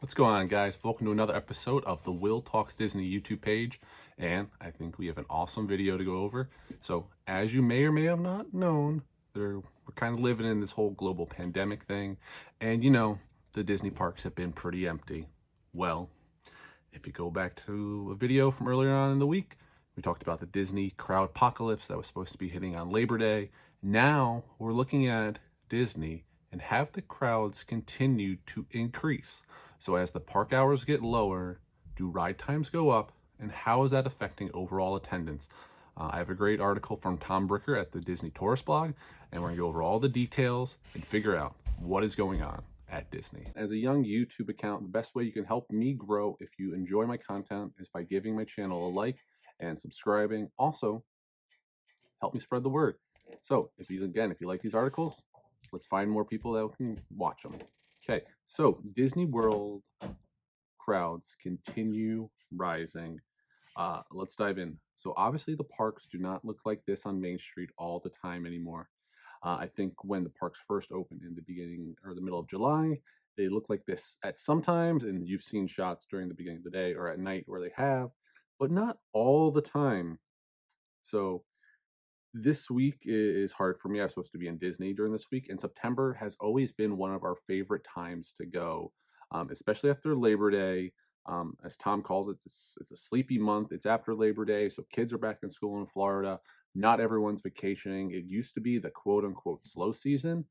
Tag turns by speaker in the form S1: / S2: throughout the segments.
S1: What's going on, guys? Welcome to another episode of the Will Talks Disney YouTube page, and I think we have an awesome video to go over. So, as you may or may have not known, we're kind of living in this whole global pandemic thing, and the Disney parks have been pretty empty. Well, if you go back to a video from earlier on in the week, we talked about the Disney crowdpocalypse that was supposed to be hitting on Labor Day. Now we're looking at Disney and have the crowds continue to increase. So as the park hours get lower, do ride times go up, and how is that affecting overall attendance? I have a great article from Tom Bricker at the Disney Tourist blog, and we're going to go over all the details and figure out what is going on at Disney. As a young YouTube account, the best way you can help me grow if you enjoy my content is by giving my channel a like and subscribing. Also, help me spread the word. So if you like these articles, let's find more people that can watch them. Okay, so Disney World crowds continue rising. Let's dive in. So obviously the parks do not look like this on Main Street all the time anymore. I think when the parks first opened in the beginning or the middle of July, they look like this at sometimes, and you've seen shots during the beginning of the day or at night where they have, but not all the time. So this week is hard for me. I was supposed to be in Disney during this week, and September has always been one of our favorite times to go, especially after Labor Day. As Tom calls it, it's a sleepy month. It's after Labor Day, so kids are back in school in Florida. Not everyone's vacationing. It used to be the quote unquote slow season.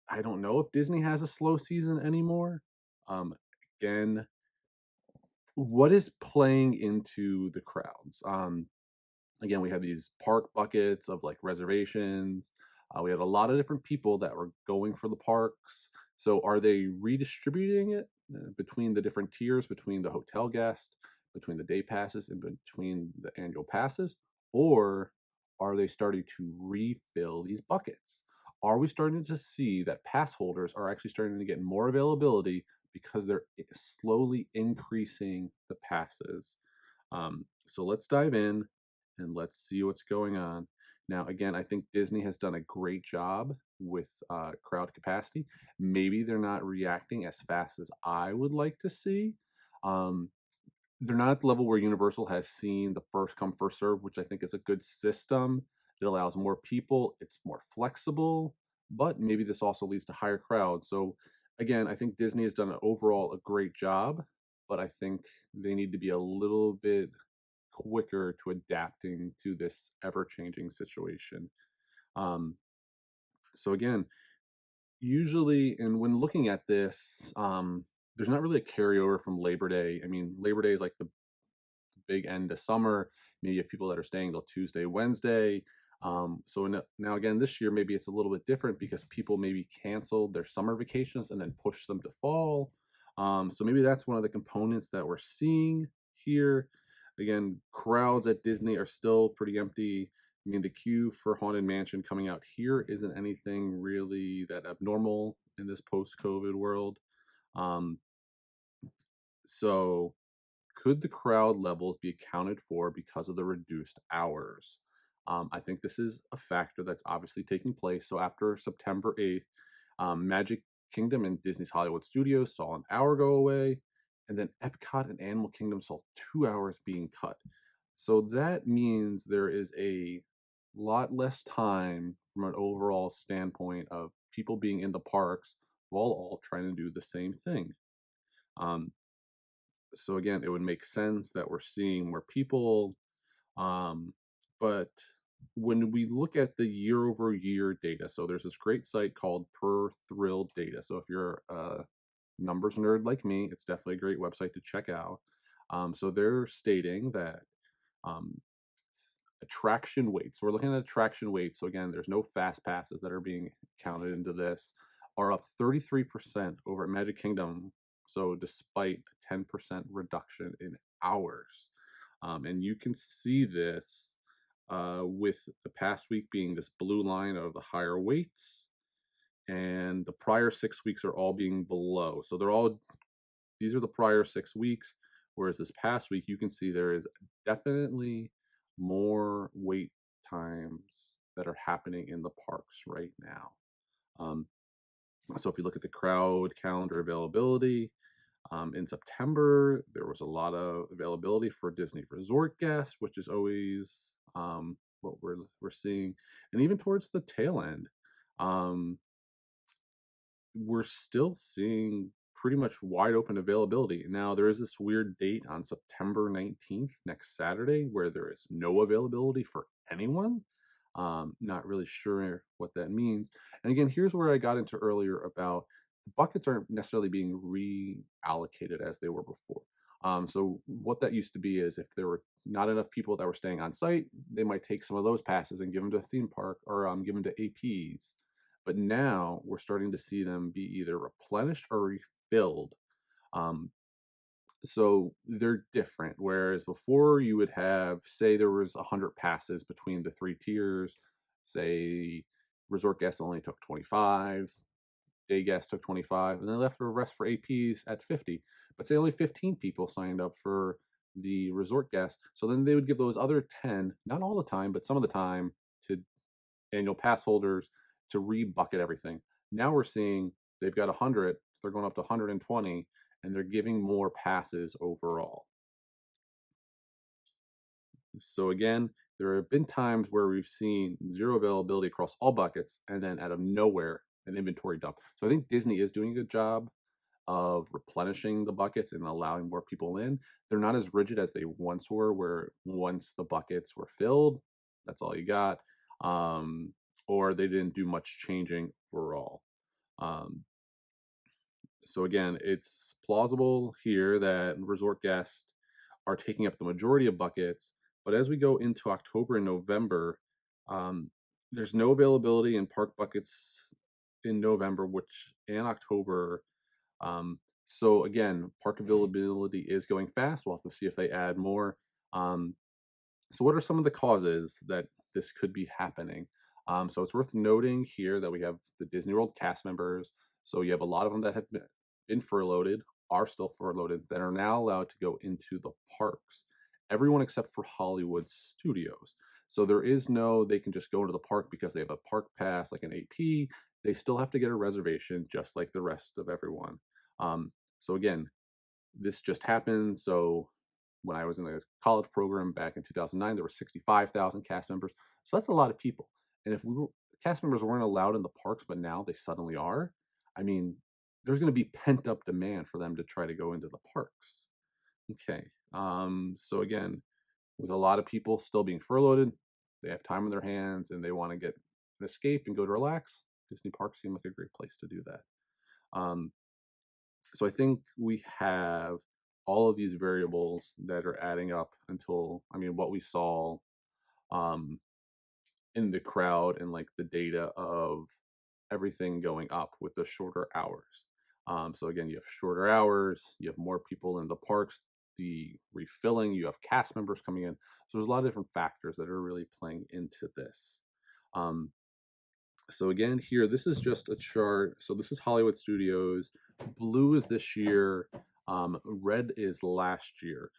S1: I don't know if Disney has a slow season anymore. Um, Again, what is playing into the crowds? Again, we have these park buckets of like reservations. We had a lot of different people that were going for the parks. So are they redistributing it between the different tiers, between the hotel guest, between the day passes, and between the annual passes? Or are they starting to refill these buckets? Are we starting to see that pass holders are actually starting to get more availability because they're slowly increasing the passes? So let's dive in and let's see what's going on. Now, again, I think Disney has done a great job with crowd capacity. Maybe they're not reacting as fast as I would like to see. Um, they're not at the level where Universal has seen the first come, first serve, which I think is a good system. It allows more people, it's more flexible, but maybe this also leads to higher crowds. So, again, I think Disney has done overall a great job, but I think they need to be a little bit quicker to adapting to this ever-changing situation. Um, so again, usually, and when looking at this, there's not really a carryover from Labor Day. I mean, Labor Day is like the big end of summer. Maybe you have people that are staying till Tuesday, Wednesday. So now again, this year, maybe it's a little bit different because people maybe canceled their summer vacations and then pushed them to fall. So maybe that's one of the components that we're seeing here. Again, crowds at Disney are still pretty empty. I mean, the queue for Haunted Mansion coming out here isn't anything really that abnormal in this post-COVID world. Um, so could the crowd levels be accounted for because of the reduced hours? I think this is a factor that's obviously taking place. So after September 8th, Magic Kingdom and Disney's Hollywood Studios saw an hour go away, and then Epcot and Animal Kingdom saw 2 hours being cut. So that means there is a lot less time from an overall standpoint of people being in the parks while all trying to do the same thing. Um, so again, it would make sense that we're seeing more people. But when we look at the year over year data, so there's this great site called Per Thrill Data. So if you're a numbers nerd like me, it's definitely a great website to check out. So they're stating that um, attraction weights. So we're looking at attraction weights. So again, there's no fast passes that are being counted into this, are up 33% over at Magic Kingdom. So despite a 10% reduction in hours. And you can see this with the past week being this blue line of the higher weights, and the prior 6 weeks are all being below. So these are the prior 6 weeks, whereas this past week you can see there is definitely more wait times that are happening in the parks right now. Um, so if you look at the crowd calendar availability, In September, there was a lot of availability for Disney Resort guests, which is always what we're seeing, and even towards the tail end. Um, we're still seeing pretty much wide open availability. Now, there is this weird date on September 19th, next Saturday, where there is no availability for anyone. Not really sure what that means. And again, here's where I got into earlier about the buckets aren't necessarily being reallocated as they were before. So what that used to be is if there were not enough people that were staying on site, they might take some of those passes and give them to theme park or give them to APs. But now we're starting to see them be either replenished or refilled. Um, so they're different. Whereas before you would have, say, there was 100 passes between the three tiers. Say, resort guests only took 25, day guests took 25, and they left the rest for APs at 50. But say only 15 people signed up for the resort guests. So then they would give those other 10, not all the time, but some of the time, to annual pass holders to re-bucket everything. Now we're seeing they've got 100, they're going up to 120, and they're giving more passes overall. So again, there have been times where we've seen zero availability across all buckets, and then out of nowhere, an inventory dump. So I think Disney is doing a good job of replenishing the buckets and allowing more people in. They're not as rigid as they once were, where once the buckets were filled, that's all you got. Um, or they didn't do much changing overall. Um, so again, it's plausible here that resort guests are taking up the majority of buckets, but as we go into October and November, um, there's no availability in park buckets in November, which and October. um, so again, park availability is going fast. We'll have to see if they add more. Um, so what are some of the causes that this could be happening? So it's worth noting here that we have the Disney World cast members. So you have a lot of them that have been furloughed, are still furloughed, that are now allowed to go into the parks. Everyone except for Hollywood Studios. So there is no, they can just go into the park because they have a park pass like an AP. They still have to get a reservation just like the rest of everyone. So again, this just happened. So when I was in the college program back in 2009, there were 65,000 cast members. So that's a lot of people. And if cast members weren't allowed in the parks, but now they suddenly are, I mean, there's going to be pent up demand for them to try to go into the parks. Okay. So again, with a lot of people still being furloughed, they have time on their hands and they want to get an escape and go to relax. Disney parks seem like a great place to do that. Um, so I think we have all of these variables that are adding up until, I mean, what we saw um, in the crowd and like the data of everything going up with the shorter hours. So again, you have shorter hours, you have more people in the parks, the refilling, you have cast members coming in. So there's a lot of different factors that are really playing into this. Um, so again, here, this is just a chart. So this is Hollywood Studios. Blue is this year. Red is last year.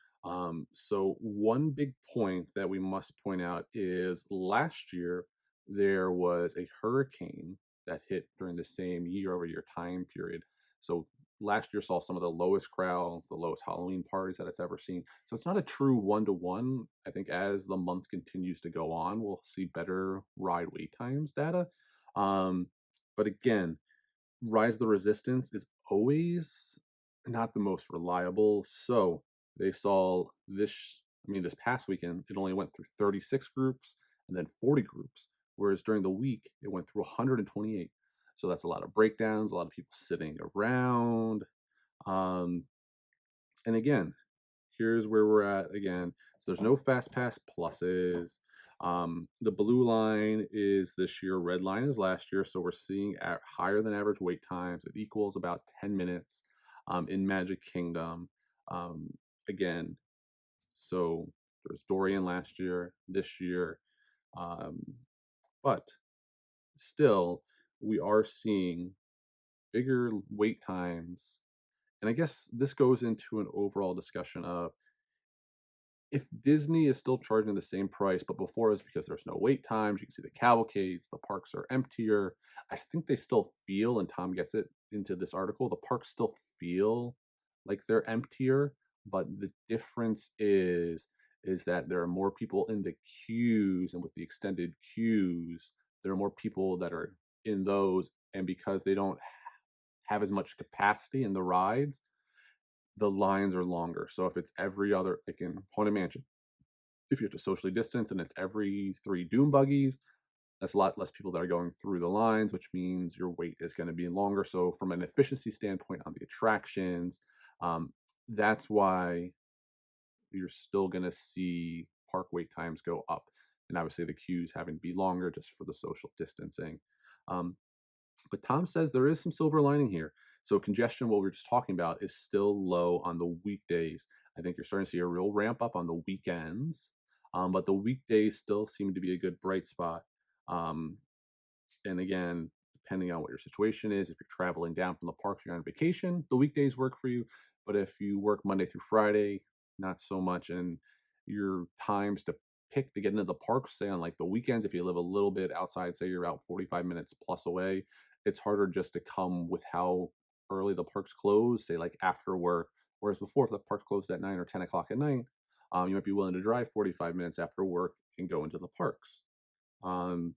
S1: So one big point that we must point out is last year there was a hurricane that hit during the same year-over-year time period. So last year saw some of the lowest crowds, the lowest Halloween parties that it's ever seen. So it's not a true one-to-one. I think as the month continues to go on, we'll see better ride wait times data. Um, but again, Rise of the Resistance is always not the most reliable. So they saw this, I mean, this past weekend, it only went through 36 groups and then 40 groups, whereas during the week, it went through 128. So that's a lot of breakdowns, a lot of people sitting around. Um, and again, here's where we're at again. So there's no fast pass pluses. The blue line is this year, red line is last year. So we're seeing at higher than average wait times. It equals about 10 minutes in Magic Kingdom. Um, again, so there's Dorian last year, this year. Um, but still, we are seeing bigger wait times. And I guess this goes into an overall discussion of if Disney is still charging the same price, but before it's because there's no wait times, you can see the cavalcades, the parks are emptier. I think they still feel, and Tom gets it into this article, the parks still feel like they're emptier, but the difference is that there are more people in the queues, and with the extended queues, there are more people that are in those, and because they don't have as much capacity in the rides, the lines are longer. So if it's every other, like in Haunted Mansion, if you have to socially distance and it's every 3 doom buggies, that's a lot less people that are going through the lines, which means your wait is going to be longer. So from an efficiency standpoint on the attractions, um, that's why you're still going to see park wait times go up, and obviously the queues having to be longer just for the social distancing. Um, but Tom says there is some silver lining here. So congestion, what we are just talking about, is still low on the weekdays. I think you're starting to see a real ramp up on the weekends, but the weekdays still seem to be a good bright spot. Um, and again, depending on what your situation is, if you're traveling down from the parks, you're on vacation, the weekdays work for you. But if you work Monday through Friday, not so much. And your times to pick to get into the parks, say on like the weekends, if you live a little bit outside, say you're about 45 minutes plus away, it's harder just to come with how early the parks close, say like after work. Whereas before, if the park closed at 9 or 10 o'clock at night, you might be willing to drive 45 minutes after work and go into the parks. Um,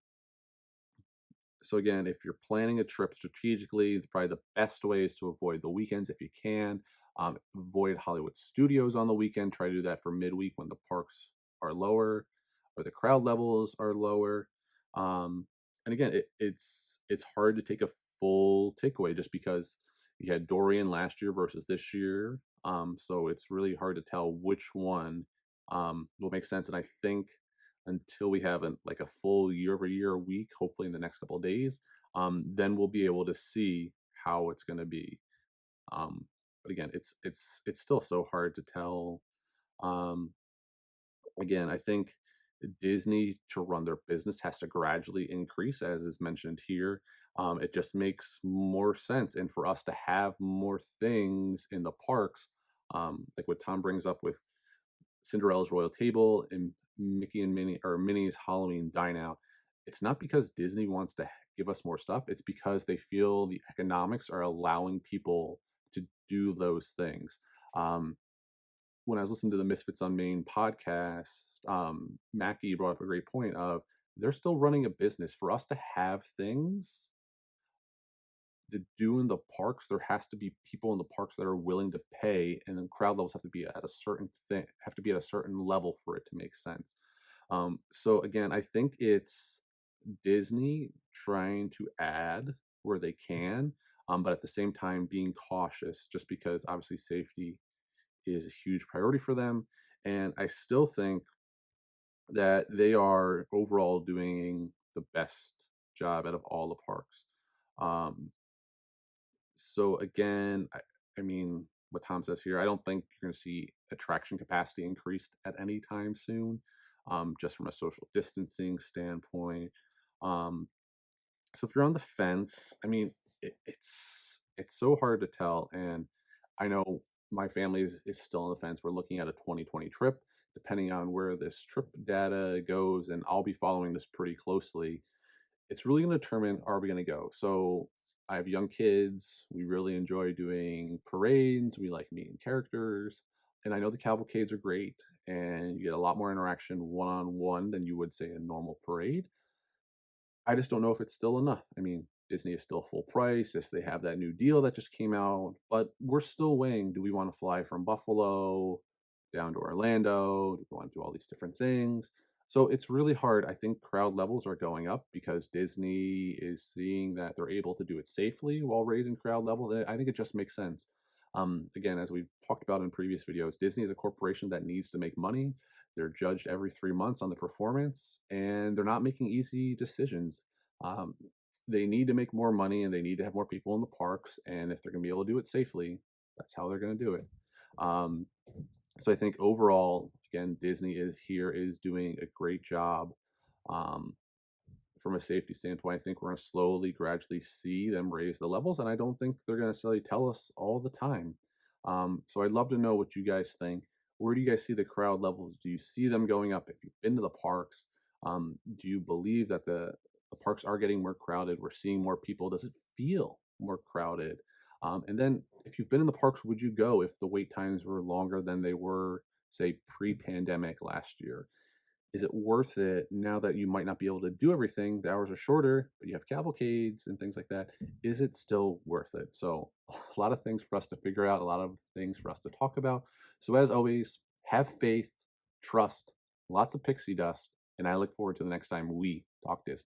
S1: so again, if you're planning a trip strategically, probably the best way is to avoid the weekends if you can. Avoid Hollywood Studios on the weekend. Try to do that for midweek when the parks are lower or the crowd levels are lower. Um, and again, it's hard to take a full takeaway just because you had Dorian last year versus this year. So it's really hard to tell which one will make sense. And I think until we have like a full year over year week, hopefully in the next couple of days, then we'll be able to see how it's going to be. But again, it's still so hard to tell. Um, Again, I think Disney, to run their business, has to gradually increase, as is mentioned here. It just makes more sense, and for us to have more things in the parks, like what Tom brings up with Cinderella's Royal Table and Mickey and Minnie, or Minnie's Halloween Dine Out, it's not because Disney wants to give us more stuff. It's because they feel the economics are allowing people to do those things. Um, when I was listening to the Misfits on Main podcast, Mackie brought up a great point of they're still running a business. For us to have things to do in the parks, there has to be people in the parks that are willing to pay, and then crowd levels have to be at a certain thing, have to be at a certain level for it to make sense. So again, I think it's Disney trying to add where they can, but at the same time being cautious, just because obviously safety is a huge priority for them. And I still think that they are overall doing the best job out of all the parks. Um, so again, I mean, what Tom says here, I don't think you're going to see attraction capacity increased at any time soon, just from a social distancing standpoint. Um, so if you're on the fence, I mean, it's so hard to tell. And I know my family is still on the fence. We're looking at a 2020 trip, depending on where this trip data goes, and I'll be following this pretty closely. It's really going to determine, are we going to go? So I have young kids. We really enjoy doing parades. We like meeting characters. And I know the cavalcades are great, and you get a lot more interaction one on one than you would say a normal parade. I just don't know if it's still enough. I mean, Disney is still full price. Yes, they have that new deal that just came out, but we're still weighing, do we want to fly from Buffalo down to Orlando? Do we want to do all these different things? So it's really hard. I think crowd levels are going up because Disney is seeing that they're able to do it safely while raising crowd levels. And I think it just makes sense. Again, as we've talked about in previous videos, Disney is a corporation that needs to make money. They're judged every 3 months on the performance, and they're not making easy decisions. Um, they need to make more money, and they need to have more people in the parks. And if they're going to be able to do it safely, that's how they're going to do it. Um, so I think overall, again, Disney is doing a great job. Um, from a safety standpoint, I think we're going to slowly, gradually see them raise the levels, and I don't think they're going to necessarily tell us all the time. So I'd love to know what you guys think. Where do you guys see the crowd levels? Do you see them going up? If you've been to the parks, do you believe that the parks are getting more crowded? We're seeing more people. Does it feel more crowded? And then if you've been in the parks, would you go if the wait times were longer than they were, say, pre-pandemic last year? Is it worth it now that you might not be able to do everything? The hours are shorter, but you have cavalcades and things like that. Is it still worth it? So, a lot of things for us to figure out, a lot of things for us to talk about. So, as always, have faith, trust, lots of pixie dust, and I look forward to the next time we talk Disney.